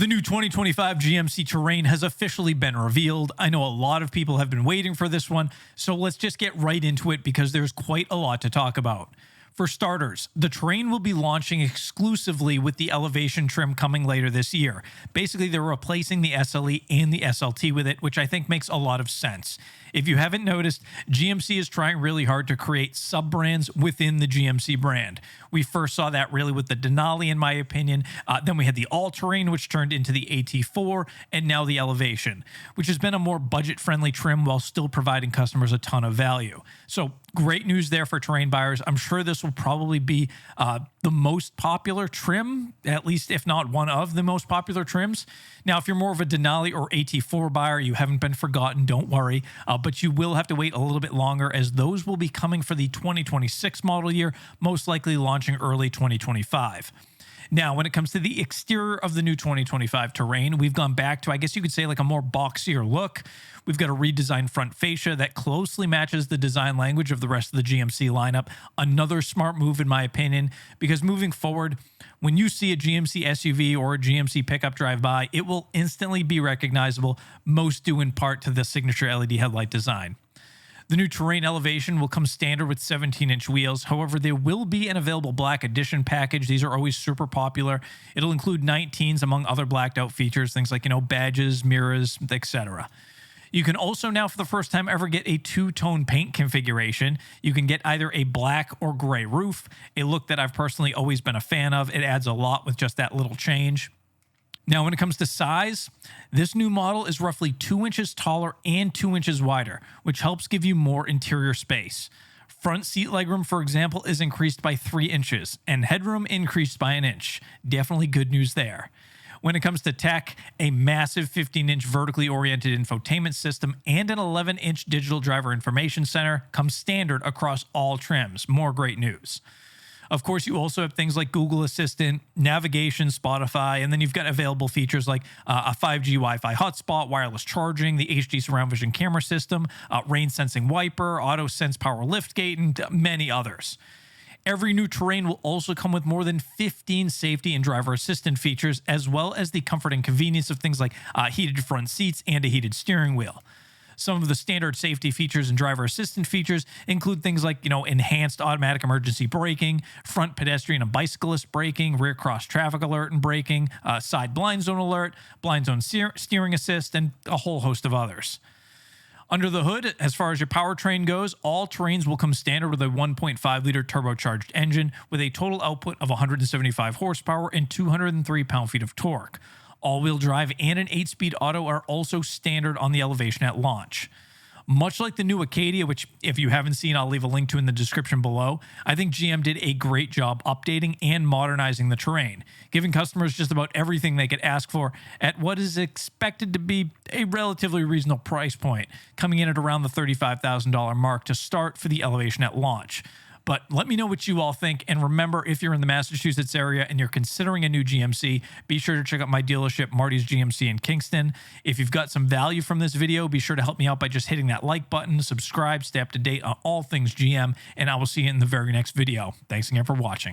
The new 2025 GMC Terrain has officially been revealed. I know a lot of people have been waiting for this one, so let's just get right into it because there's quite a lot to talk about. For starters, the Terrain will be launching exclusively with the Elevation trim coming later this year. Basically, they're replacing the SLE and the SLT with it, which I think makes a lot of sense. If you haven't noticed, GMC is trying really hard to create sub-brands within the GMC brand. We first saw that really with the Denali, in my opinion. Then we had the All-Terrain, which turned into the AT4, and now the Elevation, which has been a more budget-friendly trim while still providing customers a ton of value. So great news there for Terrain buyers. I'm sure this will probably be the most popular trim, at least if not one of the most popular trims. Now, if you're more of a Denali or AT4 buyer, you haven't been forgotten, don't worry, but you will have to wait a little bit longer as those will be coming for the 2026 model year, most likely launching early 2025. Now, when it comes to the exterior of the new 2025 Terrain, we've gone back to, I guess you could say, like a more boxier look. We've got a redesigned front fascia that closely matches the design language of the rest of the GMC lineup. Another smart move, in my opinion, because moving forward, when you see a GMC SUV or a GMC pickup drive by, it will instantly be recognizable, most due in part to the signature LED headlight design. The new Terrain Elevation will come standard with 17-inch wheels. However, there will be an available black edition package. These are always super popular. It'll include 19s among other blacked out features, things like, badges, mirrors, etc. You can also now, for the first time ever, get a two-tone paint configuration. You can get either a black or gray roof, a look that I've personally always been a fan of. It adds a lot with just that little change. Now, when it comes to size, this new model is roughly 2 inches taller and 2 inches wider, which helps give you more interior space. Front seat legroom, for example, is increased by 3 inches, and headroom increased by 1 inch. Definitely good news there. When it comes to tech, a massive 15-inch vertically oriented infotainment system and an 11-inch digital driver information center come standard across all trims. More great news. Of course, you also have things like Google Assistant, navigation, Spotify, and then you've got available features like a 5G Wi-Fi hotspot, wireless charging, the HD surround vision camera system, rain sensing wiper, auto sense power liftgate, and many others. Every new Terrain will also come with more than 15 safety and driver assistant features, as well as the comfort and convenience of things like heated front seats and a heated steering wheel. Some of the standard safety features and driver assistant features include things like, enhanced automatic emergency braking, front pedestrian and bicyclist braking, rear cross traffic alert and braking, side blind zone alert, blind zone steering assist, and a whole host of others. Under the hood, as far as your powertrain goes, all Terrains will come standard with a 1.5-liter turbocharged engine with a total output of 175 horsepower and 203 pound-feet of torque. All-wheel drive and an 8-speed auto are also standard on the Elevation at launch. Much like the new Acadia, which if you haven't seen, I'll leave a link to in the description below, I think GM did a great job updating and modernizing the Terrain, giving customers just about everything they could ask for at what is expected to be a relatively reasonable price point, coming in at around the $35,000 mark to start for the Elevation at launch. But let me know what you all think. And remember, if you're in the Massachusetts area and you're considering a new GMC, be sure to check out my dealership, Marty's GMC in Kingston. If you've got some value from this video, be sure to help me out by just hitting that like button, subscribe, stay up to date on all things GM, and I will see you in the very next video. Thanks again for watching.